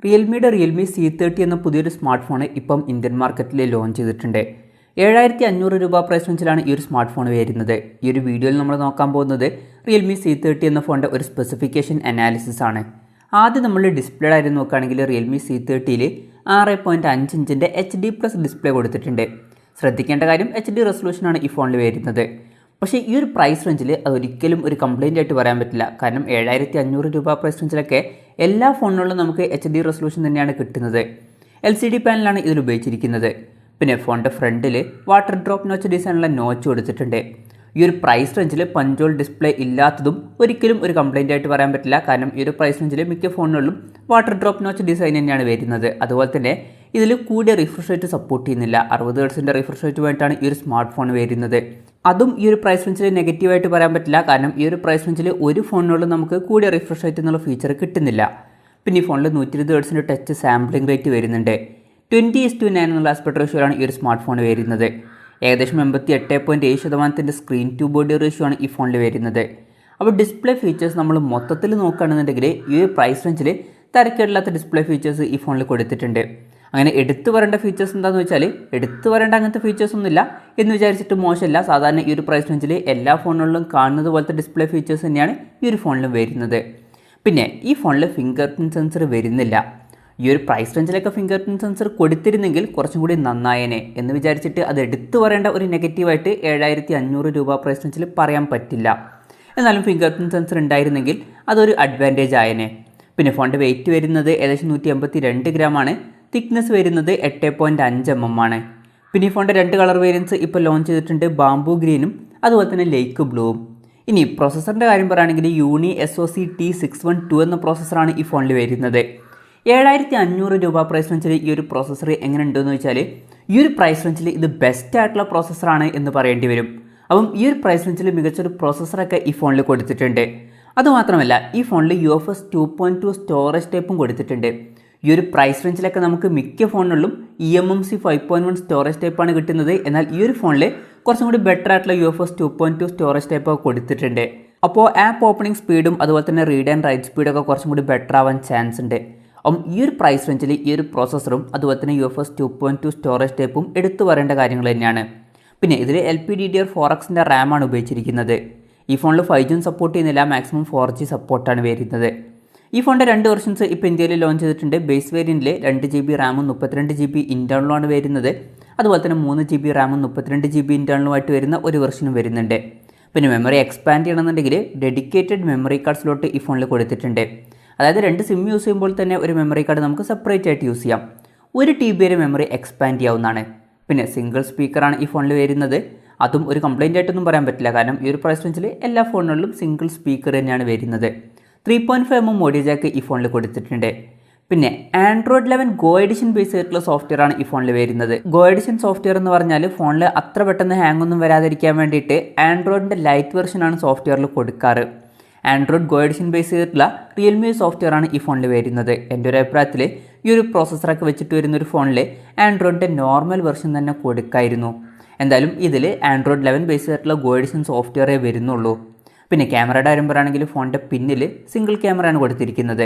Realme C30 എന്ന പുതിയൊരു smart phone ഇപ്പം ഇന്ത്യൻ മാർക്കറ്റിൽ ലോഞ്ച് ചെയ്തിട്ടുണ്ട്. 7500 രൂപ പ്രൈസ് റേഞ്ചിലാണ് ഈ ഒരു സ്മാർട്ട് ഫോൺ വരുന്നത്. ഈ ഒരു വീഡിയോയിൽ നമ്മൾ നോക്കാൻ പോകുന്നത് Realme C30 എന്ന ഫോണിൻ്റെ ഒരു സ്പെസിഫിക്കേഷൻ അനാലിസിസ് ആണ്. ആദ്യം നമ്മൾ ഡിസ്പ്ലേ ആയിരുന്നു നോക്കുകയാണെങ്കിൽ Realme C30യിൽ 6.5 ഇഞ്ചിൻ്റെ HD+ ഡിസ്പ്ലേ കൊടുത്തിട്ടുണ്ട്. ശ്രദ്ധിക്കേണ്ട കാര്യം HD റെസൊല്യൂഷനാണ് ഈ ഫോണിൽ വരുന്നത്. പക്ഷേ ഈ ഒരു പ്രൈസ് റേഞ്ചിൽ അതൊരിക്കലും ഒരു കംപ്ലയിൻ്റ് ആയിട്ട് പറയാൻ പറ്റില്ല. കാരണം 7500 രൂപ പ്രൈസ് റേഞ്ചിലൊക്കെ എല്ലാ ഫോണുകളിലും നമുക്ക് HD റെസൊല്യൂഷൻ തന്നെയാണ് കിട്ടുന്നത്. LCD പാനലാണ് ഇതിൽ ഉപയോഗിച്ചിരിക്കുന്നത്. പിന്നെ ഫോണിൻ്റെ ഫ്രണ്ടിൽ വാട്ടർ ഡ്രോപ്പ് നോച്ച് ഡിസൈനുള്ള നോച്ച് കൊടുത്തിട്ടുണ്ട്. ഈ ഒരു പ്രൈസ് റേഞ്ചിൽ പഞ്ചോൾ ഡിസ്പ്ലേ ഇല്ലാത്തതും ഒരിക്കലും ഒരു കംപ്ലയിൻ്റ് ആയിട്ട് പറയാൻ പറ്റില്ല. കാരണം ഈ ഒരു പ്രൈസ് റേഞ്ചിൽ മിക്ക ഫോണുകളിലും വാട്ടർ ഡ്രോപ്പ് നോച്ച് ഡിസൈൻ തന്നെയാണ് വരുന്നത്. അതുപോലെ തന്നെ ഇതിൽ കൂടിയ റിഫ്രഷ് റേറ്റ് സപ്പോർട്ട് ചെയ്യുന്നില്ല. 60 ഹെർട്സിൻ്റെ റിഫ്രഷ് റേറ്റ് വേണ്ടിയിട്ടാണ് ഈ ഒരു സ്മാർട്ട് ഫോൺ വരുന്നത്. അതും ഈ ഒരു പ്രൈസ് റേഞ്ചിൽ നെഗറ്റീവായിട്ട് പറയാൻ പറ്റില്ല. കാരണം ഈ ഒരു പ്രൈസ് റേഞ്ചിൽ ഒരു ഫോണിനോട് നമുക്ക് കൂടിയ റിഫ്രഷ് റേറ്റ് എന്നുള്ള ഫീച്ചർ കിട്ടുന്നില്ല. പിന്നെ ഈ ഫോണിൽ 120 ഹെർട്സിൻ്റെ ടച്ച് സാമ്പിളിംഗ് റേറ്റ് വരുന്നുണ്ട്. 20:9 എന്നുള്ള ആസ്പെക്ട് റേഷ്യോയിലാണ് ഈ ഒരു സ്മാർട്ട് ഫോൺ വരുന്നത്. ഏകദേശം 88.7% സ്ക്രീൻ ടു ബോഡി റേഷ്യോ ആണ് ഈ ഫോണിൽ വരുന്നത്. അപ്പോൾ ഡിസ്പ്ലേ ഫീച്ചേഴ്സ് നമ്മൾ മൊത്തത്തിൽ നോക്കുകയാണെന്നുണ്ടെങ്കിൽ ഈ ഒരു പ്രൈസ് റേഞ്ചിൽ തരക്കേടില്ലാത്ത ഡിസ്പ്ലേ ഫീച്ചേഴ്സ് ഈ ഫോണിൽ കൊടുത്തിട്ടുണ്ട്. അങ്ങനെ എടുത്തു വരേണ്ട ഫീച്ചേഴ്സ് എന്താണെന്ന് വെച്ചാൽ എടുത്തു വരേണ്ട അങ്ങനത്തെ ഫീച്ചേഴ്സ് ഒന്നുമില്ല എന്ന് വിചാരിച്ചിട്ട് മോശമല്ല. സാധാരണ ഈ ഒരു പ്രൈസ് റേഞ്ചിൽ എല്ലാ ഫോണുകളിലും കാണുന്നത് പോലത്തെ ഡിസ്പ്ലേ ഫീച്ചേഴ്സ് തന്നെയാണ് ഈ ഒരു ഫോണിലും വരുന്നത്. പിന്നെ ഈ ഫോണിൽ ഫിംഗർ പ്രിൻറ്റ് സെൻസർ വരുന്നില്ല. ഈ ഒരു പ്രൈസ് റേഞ്ചിലൊക്കെ ഫിംഗർ പ്രിൻറ്റ് സെൻസർ കൊടുത്തിരുന്നെങ്കിൽ കുറച്ചും കൂടി നന്നായേനെ എന്ന് വിചാരിച്ചിട്ട് അത് എടുത്തു പറയേണ്ട ഒരു നെഗറ്റീവായിട്ട് 7500 രൂപ പ്രൈസ് റേഞ്ചിൽ പറയാൻ പറ്റില്ല. എന്നാലും ഫിംഗർ പ്രിൻറ്റ് സെൻസർ ഉണ്ടായിരുന്നെങ്കിൽ അതൊരു അഡ്വാൻറ്റേജ് ആയേനെ. പിന്നെ ഫോണിൻ്റെ വെയിറ്റ് വരുന്നത് ഏകദേശം 182 ഗ്രാമാണ്. തിക്നെസ് വരുന്നത് 8.5 mm ആണ്. പിന്നെ ഈ ഫോണിൻ്റെ 2 കളർ വേരിയൻസ് ഇപ്പോൾ ലോഞ്ച് ചെയ്തിട്ടുണ്ട്, ബാംബു ഗ്രീനും അതുപോലെ തന്നെ ലേക്ക് ബ്ലൂവും. ഇനി പ്രോസസ്സറിൻ്റെ കാര്യം പറയുകയാണെങ്കിൽ UNISOC T612 എന്ന പ്രോസസ്സറാണ് ഈ ഫോണിൽ വരുന്നത്. 7500 രൂപ പ്രൈസ് റേഞ്ചിൽ ഈ ഒരു പ്രോസസ്സർ എങ്ങനെ ഉണ്ടെന്ന് വെച്ചാൽ ഈ ഒരു പ്രൈസ് റേഞ്ചിൽ ഇത് ബെസ്റ്റ് ആയിട്ടുള്ള പ്രോസസ്സറാണ് എന്ന് പറയേണ്ടി വരും. അപ്പം ഈ ഒരു പ്രൈസ് റേഞ്ചിൽ മികച്ചൊരു പ്രോസസ്സറൊക്കെ ഈ ഫോണിൽ കൊടുത്തിട്ടുണ്ട്. അതുമാത്രമല്ല ഈ ഫോണിൽ UFS 2.2 സ്റ്റോറേജ് ടൈപ്പും കൊടുത്തിട്ടുണ്ട്. ഈ ഒരു പ്രൈസ് റേഞ്ചിലൊക്കെ നമുക്ക് മിക്ക ഫോണുകളിലും eMMC 5.1 സ്റ്റോറേജ് ടൈപ്പാണ് കിട്ടുന്നത്. എന്നാൽ ഈ ഒരു ഫോണിൽ കുറച്ചും കൂടി ബെറ്റർ ആയിട്ടുള്ള UFS 2.2 സ്റ്റോറേജ് ടൈപ്പ് കൊടുത്തിട്ടുണ്ട്. അപ്പോൾ ആപ്പ് ഓപ്പണിംഗ് സ്പീഡും അതുപോലെ തന്നെ റീഡ് ആൻഡ് റൈറ്റ് സ്പീഡൊക്കെ കുറച്ചും കൂടി ബെറ്റർ ആവാൻ ചാൻസ് ഉണ്ട്. ഈ ഒരു പ്രൈസ് റേഞ്ചിൽ ഈ ഒരു പ്രോസസ്സറും അതുപോലെ തന്നെ UFS 2.2 സ്റ്റോറേജ് ടൈപ്പും എടുത്തു പറയേണ്ട കാര്യങ്ങൾ തന്നെയാണ്. പിന്നെ ഇതിൽ LPDDR4Xൻ്റെ റാമാണ് ഉപയോഗിച്ചിരിക്കുന്നത്. ഈ ഫോണിൽ 5G സപ്പോർട്ട് ചെയ്യുന്നില്ല, മാക്സിമം 4G സപ്പോർട്ടാണ് വരുന്നത്. ഈ ഫോണിൻ്റെ 2 വെർഷൻസ് ഇപ്പോൾ ഇന്ത്യയിൽ ലോഞ്ച് ചെയ്തിട്ടുണ്ട്. ബേസ് വേരിയൻറ്റിൽ 2GB റാമും 32GB ഇൻറ്റേർണലുമാണ് വരുന്നത്. അതുപോലെ തന്നെ 3GB റാമും 32GB ഇൻറ്റേർണലുമായിട്ട് വരുന്ന ഒരു വെർഷനും വരുന്നുണ്ട്. പിന്നെ മെമ്മറി എക്സ്പാൻഡ് ചെയ്യണമെന്നുണ്ടെങ്കിൽ ഡെഡിക്കേറ്റഡ് മെമ്മറി കാർഡ് സ്ലോട്ട് ഈ ഫോണിൽ കൊടുത്തിട്ടുണ്ട്. അതായത് 2 സിം യൂസ് ചെയ്യുമ്പോൾ തന്നെ ഒരു മെമ്മറി കാർഡ് നമുക്ക് സെപ്പറേറ്റ് ആയിട്ട് യൂസ് ചെയ്യാം. 1 TB വരെ മെമ്മറി എക്സ്പാൻഡ് ചെയ്യാവുന്നതാണ്. പിന്നെ സിംഗിൾ സ്പീക്കറാണ് ഈ ഫോണിൽ വരുന്നത്. അതും ഒരു കംപ്ലയിൻ്റ് ആയിട്ടൊന്നും പറയാൻ പറ്റില്ല. കാരണം ഈ ഒരു പ്രൈസ് റേഞ്ചിൽ എല്ലാ ഫോണുകളിലും സിംഗിൾ സ്പീക്കർ തന്നെയാണ് വരുന്നത്. 3.5 mm ഓഡിയോ ജാക്ക് ഈ ഫോണിൽ കൊടുത്തിട്ടുണ്ട്. പിന്നെ Android 11 Go എഡിഷൻ ബേസ് ചെയ്തിട്ടുള്ള സോഫ്റ്റ്വെയർ ആണ് ഈ ഫോണിൽ വരുന്നത്. Go എഡിഷൻ സോഫ്റ്റ്വെയർ എന്ന് പറഞ്ഞാൽ ഫോണിൽ അത്ര പെട്ടെന്ന് ഹാങ് ഒന്നും വരാതിരിക്കാൻ വേണ്ടിയിട്ട് ആൻഡ്രോയിഡിൻ്റെ ലൈറ്റ് വെർഷനാണ് സോഫ്റ്റ്വെയറിൽ കൊടുക്കാറ്. Android Go എഡിഷൻ ബേസ് ചെയ്തിട്ടുള്ള Realme സോഫ്റ്റ്വെയർ ആണ് ഈ ഫോണിൽ വരുന്നത്. എൻ്റെ ഒരു അഭിപ്രായത്തിൽ ഈ ഒരു പ്രോസസ്സറൊക്കെ വെച്ചിട്ട് വരുന്നൊരു ഫോണിൽ ആൻഡ്രോയിഡിൻ്റെ നോർമൽ വെർഷൻ തന്നെ കൊടുക്കായിരുന്നു. എന്തായാലും ഇതിൽ Android 11 ബേസ് ചെയ്തിട്ടുള്ള Go എഡിഷൻ സോഫ്റ്റ്വെയറേ വരുന്നുള്ളൂ. പിന്നെ ക്യാമറയുടെ കാര്യം പറയുകയാണെങ്കിൽ ഫോണിൻ്റെ പിന്നിൽ സിംഗിൾ ക്യാമറയാണ് കൊടുത്തിരിക്കുന്നത്.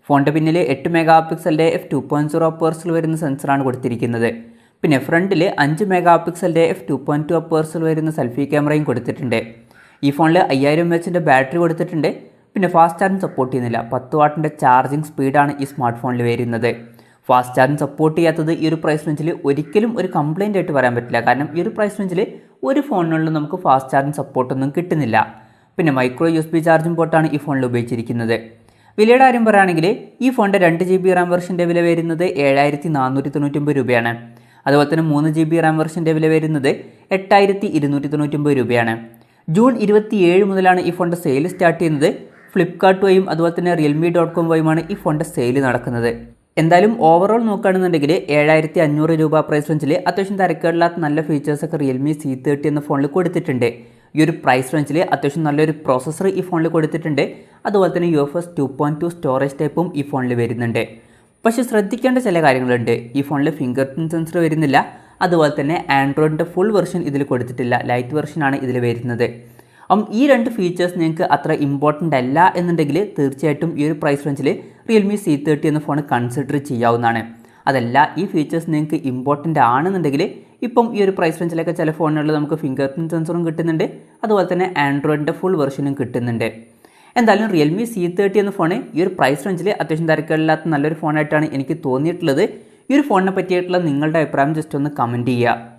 ഫോണിൻ്റെ പിന്നിൽ 8 മെഗാപിക്സലിൻ്റെ f2.0 അപ്പേഴ്സിൽ വരുന്ന സെൻസറാണ് കൊടുത്തിരിക്കുന്നത്. പിന്നെ ഫ്രണ്ടിൽ 5 മെഗാപിക്സലിൻ്റെ f2.2 അപ്പേഴ്സിൽ വരുന്ന സെൽഫി ക്യാമറയും കൊടുത്തിട്ടുണ്ട്. ഈ ഫോണിൽ 5000 mAhൻ്റെ ബാറ്ററി കൊടുത്തിട്ടുണ്ട്. പിന്നെ ഫാസ്റ്റ് ചാർജിങ് സപ്പോർട്ട് ചെയ്യുന്നില്ല. 10 വാട്ടിൻ്റെ ചാർജിങ് സ്പീഡാണ് ഈ സ്മാർട്ട് ഫോണിൽ വരുന്നത്. ഫാസ്റ്റ് ചാർജിങ് സപ്പോർട്ട് ചെയ്യാത്തത് ഈ ഒരു പ്രൈസ് റേഞ്ചിൽ ഒരിക്കലും ഒരു കംപ്ലയിൻ്റ് ആയിട്ട് പറയാൻ പറ്റില്ല. കാരണം ഈ ഒരു പ്രൈസ് റേഞ്ചിൽ ഒരു ഫോണിനുള്ളിൽ നമുക്ക് ഫാസ്റ്റ് ചാർജിങ് സപ്പോർട്ടൊന്നും കിട്ടുന്നില്ല. പിന്നെ മൈക്രോ USB ചാർജിങ് പോർട്ടാണ് ഈ ഫോണിൽ ഉപയോഗിച്ചിരിക്കുന്നത്. വിലയുടെ കാര്യം പറയുകയാണെങ്കിൽ ഈ ഫോണിൻ്റെ 2GB റാം വെർഷൻ്റെ വില വരുന്നത് 7499 രൂപയാണ്. അതുപോലെ തന്നെ 3GB റാം വെർഷൻ്റെ വില വരുന്നത് 8299 രൂപയാണ്. ജൂൺ 27 മുതലാണ് ഈ ഫോണിൻ്റെ സെയിൽ സ്റ്റാർട്ട് ചെയ്യുന്നത്. ഫ്ലിപ്കാർട്ട് വഴിയും അതുപോലെ തന്നെ realme.com വഴിയുമാണ് ഈ ഫോണിൻ്റെ സെയിൽ നടക്കുന്നത്. എന്തായാലും ഓവറോൾ നോക്കുകയാണെന്നുണ്ടെങ്കിൽ 7500 രൂപ പ്രൈസ് റേഞ്ചിൽ അത്യാവശ്യം തരക്കേടില്ലാത്ത നല്ല ഫീച്ചേഴ്സൊക്കെ Realme C30 എന്ന ഫോണിൽ കൊടുത്തിട്ടുണ്ട്. ഈ ഒരു പ്രൈസ് റേഞ്ചിൽ അത്യാവശ്യം നല്ലൊരു പ്രോസസ്സർ ഈ ഫോണിൽ കൊടുത്തിട്ടുണ്ട്. അതുപോലെ തന്നെ UFS 2.2 സ്റ്റോറേജ് ടൈപ്പും ഈ ഫോണിൽ വരുന്നുണ്ട്. പക്ഷേ ശ്രദ്ധിക്കേണ്ട ചില കാര്യങ്ങളുണ്ട്. ഈ ഫോണിൽ ഫിംഗർ പ്രിൻറ്റ് സെൻസർ വരുന്നില്ല. അതുപോലെ തന്നെ ആൻഡ്രോയിഡിൻ്റെ ഫുൾ വെർഷൻ ഇതിൽ കൊടുത്തിട്ടില്ല, ലൈറ്റ് വെർഷനാണ് ഇതിൽ വരുന്നത്. ഈ രണ്ട് ഫീച്ചേഴ്സ് നിങ്ങൾക്ക് അത്ര ഇമ്പോർട്ടൻ്റ് അല്ല എന്നുണ്ടെങ്കിൽ തീർച്ചയായിട്ടും ഈ ഒരു പ്രൈസ് റേഞ്ചിൽ Realme C30 എന്ന ഫോൺ കൺസിഡർ ചെയ്യാവുന്നതാണ്. അതല്ല ഈ ഫീച്ചേഴ്സ് നിങ്ങൾക്ക് ഇമ്പോർട്ടൻ്റ് ആണെന്നുണ്ടെങ്കിൽ ഇപ്പം ഈ ഒരു പ്രൈസ് റേഞ്ചിലൊക്കെ ചില ഫോണുകളിൽ നമുക്ക് ഫിംഗർ പ്രിൻറ്റ് സെൻസറും കിട്ടുന്നുണ്ട്, അതുപോലെ തന്നെ ആൻഡ്രോയിഡിൻ്റെ ഫുൾ വെർഷനും കിട്ടുന്നുണ്ട്. എന്തായാലും Realme C30 എന്ന ഫോൺ ഈ ഒരു പ്രൈസ് റേഞ്ചിൽ അത്യാവശ്യം തിരക്കില്ലാത്ത നല്ലൊരു ഫോണായിട്ടാണ് എനിക്ക് തോന്നിയിട്ടുള്ളത്. ഈ ഒരു ഫോണിനെ പറ്റിയിട്ടുള്ള നിങ്ങളുടെ അഭിപ്രായം ജസ്റ്റ് ഒന്ന് കമൻറ്റ് ചെയ്യുക.